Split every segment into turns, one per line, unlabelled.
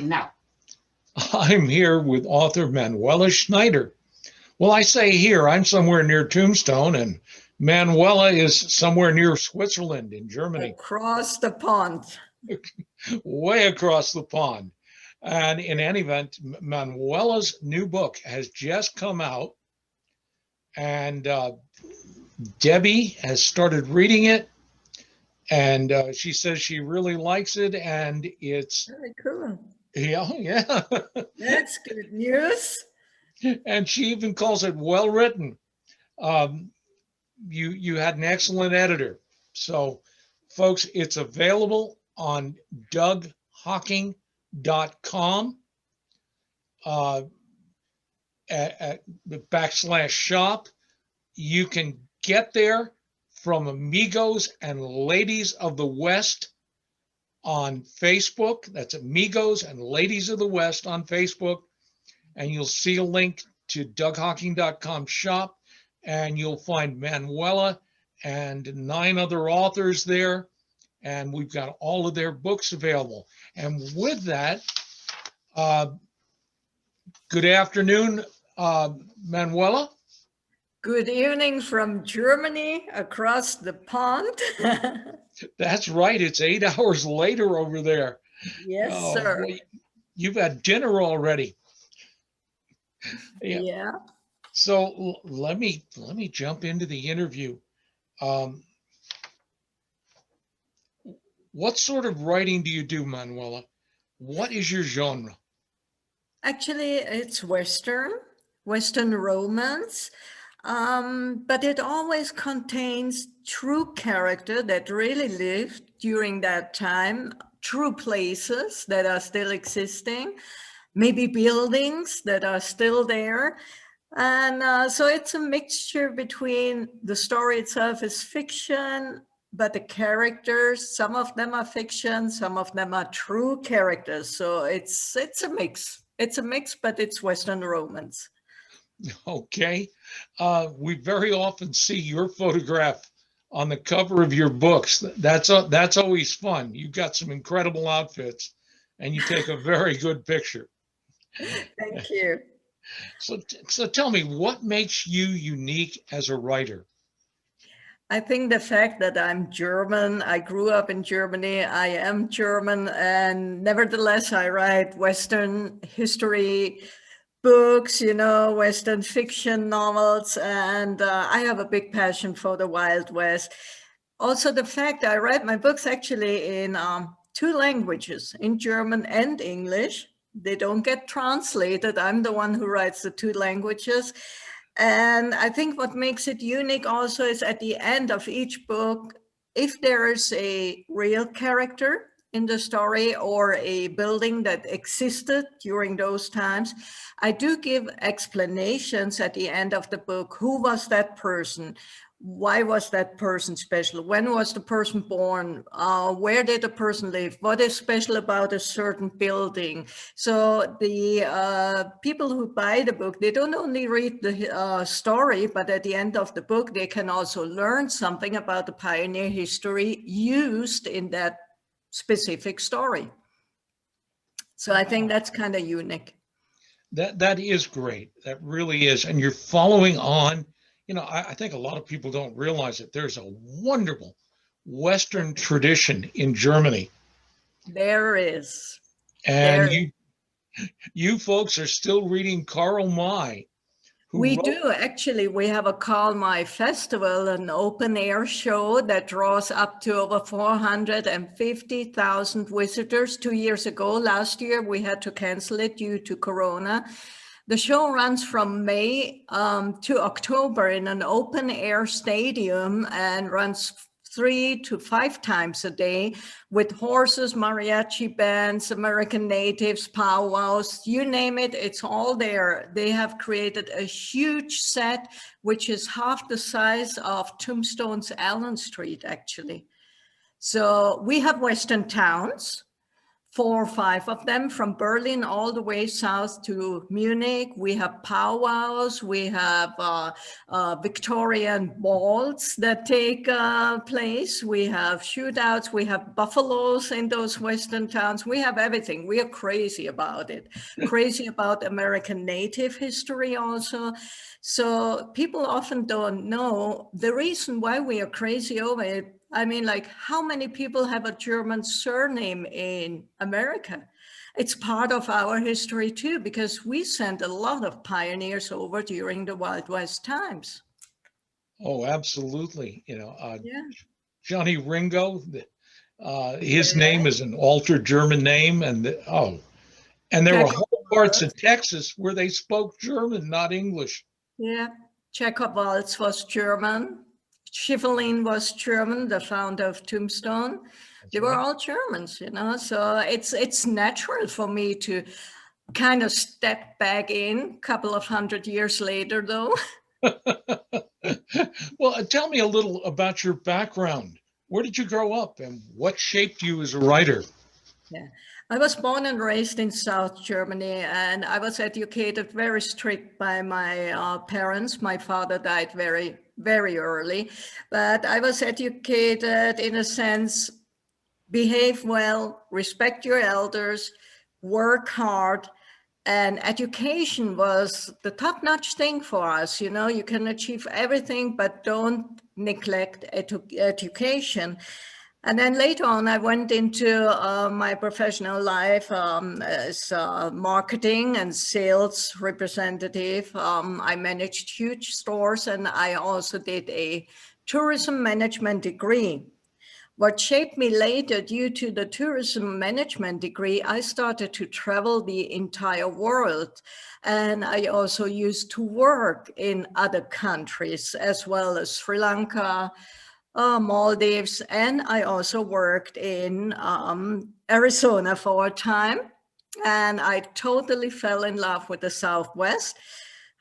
now?
I'm here with author Manuela Schneider. Well, I say here, I'm somewhere near Tombstone, and Manuela is somewhere near Switzerland in Germany,
Across the pond.
way across the pond. And in any event, Manuela's new book has just come out, and Debbie has started reading it, and she says she really likes it, and it's
Very cool.
yeah.
That's good news.
And she even calls it well written. Um, you had an excellent editor. So, folks, it's available on DougHocking.com at /shop. You can get there from Amigos and Ladies of the West on Facebook. That's Amigos and Ladies of the West on Facebook. And you'll see a link to DougHocking.com shop, and you'll find Manuela and 9 other authors there, and we've got all of their books available. And with that, good afternoon, Manuela.
Good evening from Germany across the pond.
That's right, it's 8 hours later over there.
Yes, sir.
Boy, you've had dinner already.
Yeah.
So let me jump into the interview. What sort of writing do you do, Manuela? What is your genre?
Actually, it's Western romance, but it always contains true character that really lived during that time, true places that are still existing, maybe buildings that are still there. And so it's a mixture between the story itself is fiction, but the characters, some of them are fiction, some of them are true characters. So it's a mix. It's a mix, but it's Western romance.
Okay. We very often see your photograph on the cover of your books. That's always fun. You've got some incredible outfits, and you take a very good picture.
Thank you.
So tell me, what makes you unique as a writer?
I think the fact that I'm German, I grew up in Germany, I am German, and nevertheless, I write Western history books, Western fiction novels, and I have a big passion for the Wild West. Also, the fact I write my books actually in 2 languages, in German and English. They don't get translated. I'm the one who writes the 2 languages. And I think what makes it unique also is at the end of each book, if there is a real character in the story or a building that existed during those times, I do give explanations at the end of the book. Who was that person? Why was that person special? When was the person born? Where did the person live? What is special about a certain building? So the people who buy the book, they don't only read the story, but at the end of the book, they can also learn something about the pioneer history used in that specific story. So I think that's kind of unique.
That is great. That really is. And you're following on. I think a lot of people don't realize that there's a wonderful Western tradition in Germany.
There is.
And you folks are still reading Karl May.
We do, actually. We have a Karl May festival, an open air show that draws up to over 450,000 visitors 2 years ago. Last year, we had to cancel it due to Corona. The show runs from May to October in an open air stadium and runs 3 to 5 times a day with horses, mariachi bands, American natives, powwows, you name it, it's all there. They have created a huge set, which is half the size of Tombstone's Allen Street, actually. So we have Western towns 4 or 5 of them, from Berlin all the way south to Munich. We have powwows, we have Victorian balls that take place, we have shootouts, we have buffaloes in those Western towns. We have everything. We are crazy about it. Crazy about American Native history also. So people often don't know the reason why we are crazy over it. I mean, like, how many people have a German surname in America? It's part of our history too, because we sent a lot of pioneers over during the Wild West times.
Oh, absolutely. You know,
Yeah.
Johnny Ringo, his name is an altered German name, and there were whole parts of Texas where they spoke German, not English.
Yeah, Jacob Waltz was German. Schifferlin was German, the founder of Tombstone. They were all Germans, you know, so it's natural for me to kind of step back in a couple of 100 years later, though.
Well, tell me a little about your background. Where did you grow up and what shaped you as a writer?
Yeah, I was born and raised in South Germany, and I was educated very strict by my parents. My father died very, very early, but I was educated in a sense, behave well, respect your elders, work hard, and education was the top-notch thing for us. You know, you can achieve everything, but don't neglect education. And then later on, I went into my professional life as a marketing and sales representative. I managed huge stores, and I also did a tourism management degree. What shaped me later, due to the tourism management degree, I started to travel the entire world. And I also used to work in other countries, as well as Sri Lanka, Maldives, and I also worked in Arizona for a time. And I totally fell in love with the Southwest.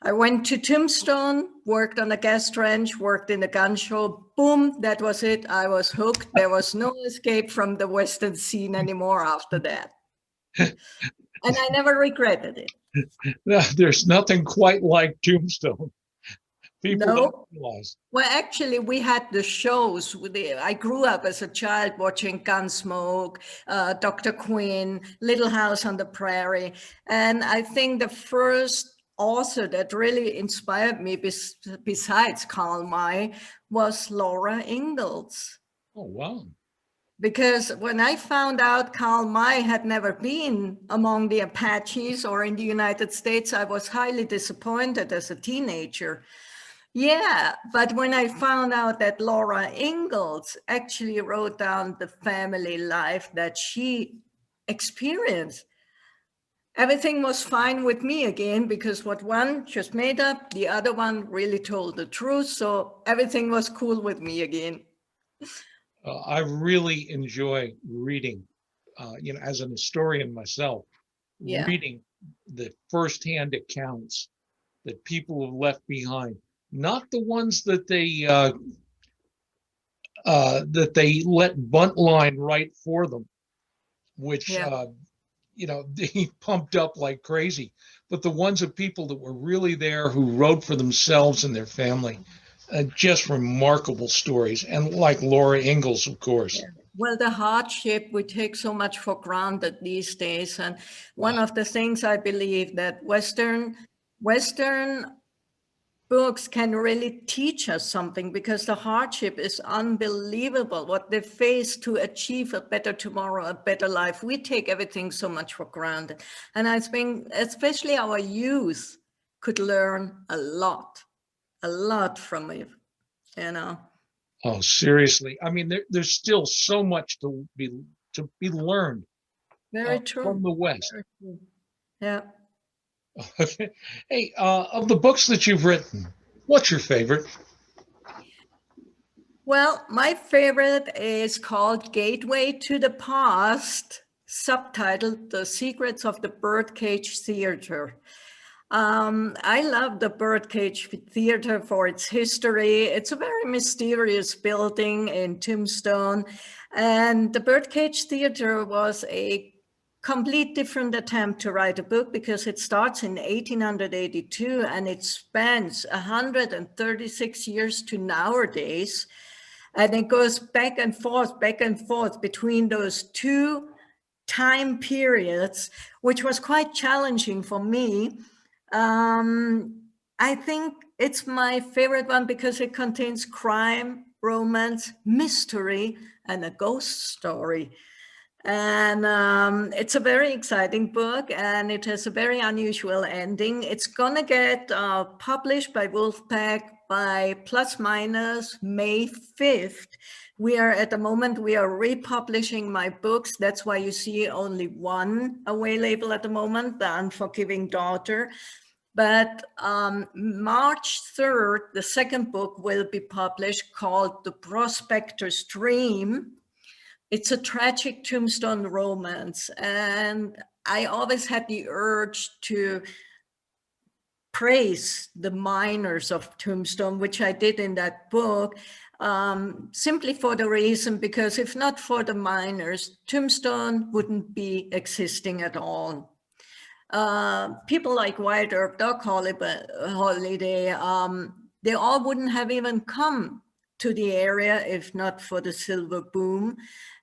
I went to Tombstone, worked on a gas ranch, worked in a gun show. Boom, that was it. I was hooked. There was no escape from the Western scene anymore after that. And I never regretted it.
There's nothing quite like Tombstone. People
No.
don't realize.
Well, actually, we had the shows. I grew up as a child watching Gunsmoke, Dr. Quinn, Little House on the Prairie. And I think the first author that really inspired me, besides Karl May, was Laura Ingalls.
Oh, wow.
Because when I found out Karl May had never been among the Apaches or in the United States, I was highly disappointed as a teenager. Yeah, but when I found out that Laura Ingalls actually wrote down the family life that she experienced, everything was fine with me again, because what one just made up, the other one really told the truth. So everything was cool with me again.
I really enjoy reading, as an historian myself, reading the firsthand accounts that people have left behind, not the ones that they let Buntline write for them, which they pumped up like crazy, but the ones of people that were really there, who wrote for themselves and their family. Just remarkable stories, and like Laura Ingalls, of course.
Yeah. Well, the hardship, we take so much for granted these days, and one of the things I believe that Western books can really teach us something, because the hardship is unbelievable, what they face to achieve a better tomorrow, a better life. We take everything so much for granted, and I think especially our youth could learn a lot from it, you know.
Oh, seriously. I mean, there's still so much to be learned.
Very true.
From the West.
Very true. Yeah.
Okay. Hey, of the books that you've written, what's your favorite?
Well, my favorite is called Gateway to the Past, subtitled The Secrets of the Birdcage Theater. I love the Birdcage Theater for its history. It's a very mysterious building in Tombstone. And the Birdcage Theater was a complete different attempt to write a book because it starts in 1882 and it spans 136 years to nowadays. And it goes back and forth between those two time periods, which was quite challenging for me. I think it's my favorite one because it contains crime, romance, mystery, and a ghost story. And it's a very exciting book, and it has a very unusual ending. It's gonna get published by Wolfpack by plus minus May 5th. We are at the moment, we are republishing my books. That's why you see only one available at the moment, The Unforgiving Daughter. But March 3rd, the second book will be published called The Prospector's Dream. It's a tragic Tombstone romance. And I always had the urge to praise the miners of Tombstone, which I did in that book, simply for the reason, because if not for the miners, Tombstone wouldn't be existing at all. People like White Earp, Doc Holliday, they all wouldn't have even come to the area if not for the silver boom.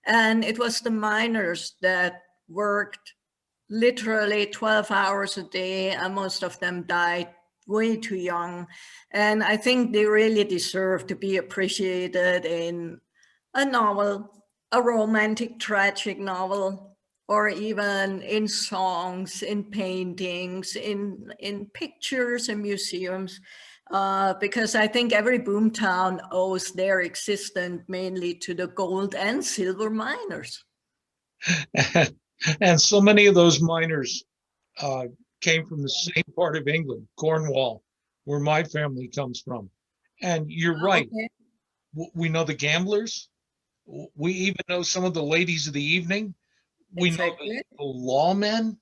And it was the miners that worked literally 12 hours a day, and most of them died way too young. And I think they really deserve to be appreciated in a novel, a romantic, tragic novel, or even in songs, in paintings, in pictures and museums, because I think every boomtown owes their existence mainly to the gold and silver miners.
And so many of those miners came from the same part of England, Cornwall, where my family comes from. And you're right.
Okay.
We know the gamblers. We even know some of the ladies of the evening. We
Exactly.
know the lawmen,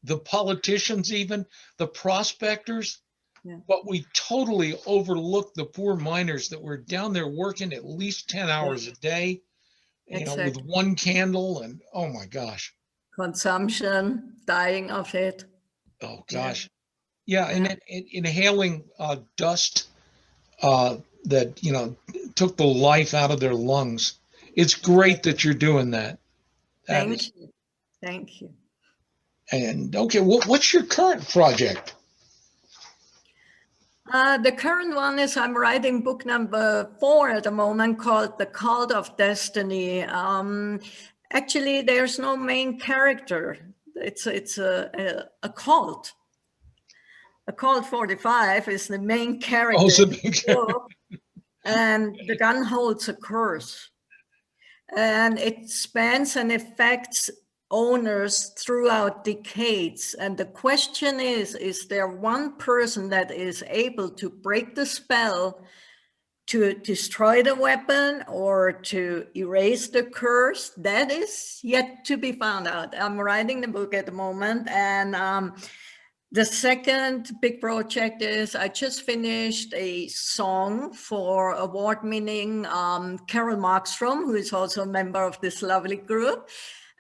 the politicians, even the prospectors.
Yeah.
But we totally overlooked the poor miners that were down there working at least 10 hours a day, you know, with one candle, and oh my gosh.
Consumption, dying of it.
Oh gosh. Yeah, and inhaling dust that, you know, took the life out of their lungs. It's great that you're doing that.
Thank you. Thank you.
And okay, what's your current project?
The current one is I'm writing book number 4 at the moment called The Cult of Destiny. Actually, there's no main character. It's a cult. A Cult 45 is the main character.
Oh,
in the book, and the gun holds a curse. And it spans and affects owners throughout decades. And the question is there one person that is able to break the spell, to destroy the weapon, or to erase the curse? That is yet to be found out. I'm writing the book at the moment, and the second big project is I just finished a song for award-winning Carol Markstrom, who is also a member of this lovely group.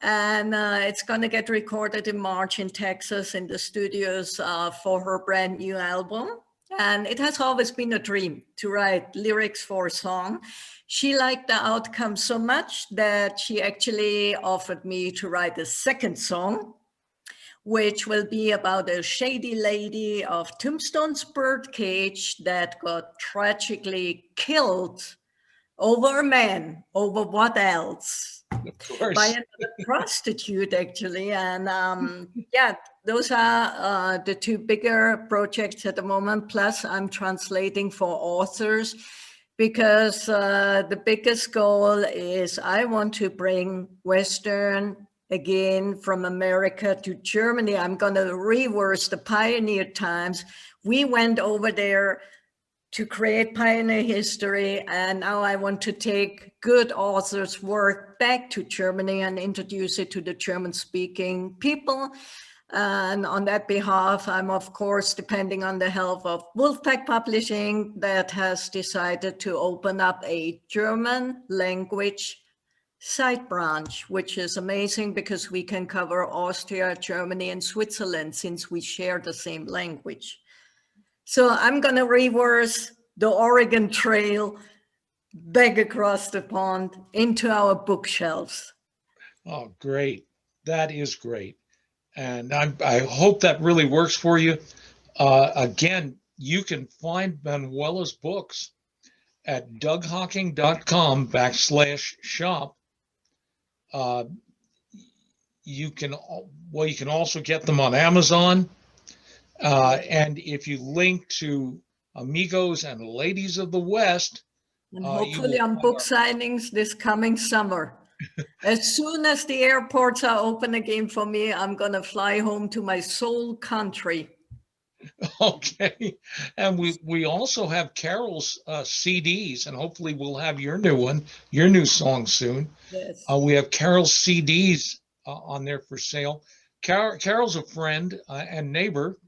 And it's going to get recorded in March in Texas in the studios for her brand new album. And it has always been a dream to write lyrics for a song. She liked the outcome so much that she actually offered me to write a second song, which will be about a shady lady of Tombstone's birdcage that got tragically killed over a man, over what else? By another prostitute, actually. And yeah, those are the two bigger projects at the moment. Plus, I'm translating for authors because the biggest goal is I want to bring Western again from America to Germany. I'm going to reverse the pioneer times. We went over there to create pioneer history, and now I want to take good authors' work back to Germany and introduce it to the German-speaking people. And on that behalf, I'm of course depending on the help of Wolfpack Publishing, that has decided to open up a German language side branch, which is amazing because we can cover Austria, Germany, and Switzerland since we share the same language. So I'm going to reverse the Oregon Trail back across the pond into our bookshelves.
Oh, great. That is great. And I hope that really works for you. Again, you can find Manuela's books at DougHocking.com/shop. You can also get them on Amazon. And if you link to Amigos and Ladies of the West,
and hopefully on book signings this coming summer. As soon as the airports are open again for me, I'm going to fly home to my soul country.
Okay. And we also have Carol's CDs, and hopefully we'll have your new one, your new song soon.
Yes.
We have Carol's CDs on there for sale. Carol's a friend and neighbor.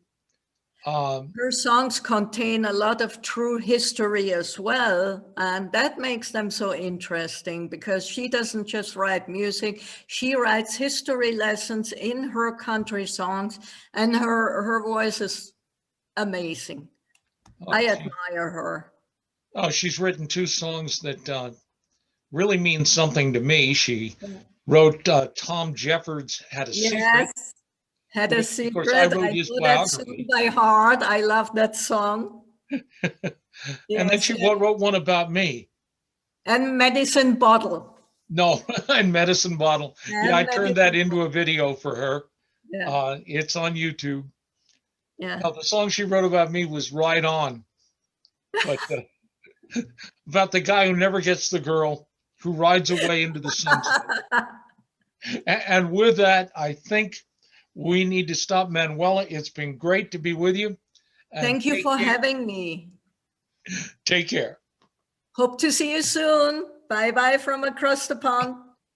Her songs contain a lot of true history as well, and that makes them so interesting because she doesn't just write music, she writes history lessons in her country songs, and her voice is amazing. Okay. I admire her.
Oh, she's written 2 songs that really mean something to me. She wrote Tom Jeffords Had a Secret.
Had a Secret. I know that song by heart. I love that song.
And then she wrote one about me.
And Medicine Bottle.
No, and Medicine Bottle. And I turned that into a video for her. Yeah. It's on YouTube. Yeah. Now, the song she wrote about me was Ride On. But about the guy who never gets the girl, who rides away into the sunset. And with that, I think we need to stop. Manuela, it's been great to be with you.
Thank you for having me.
Take care.
Hope to see you soon. Bye-bye from across the pond.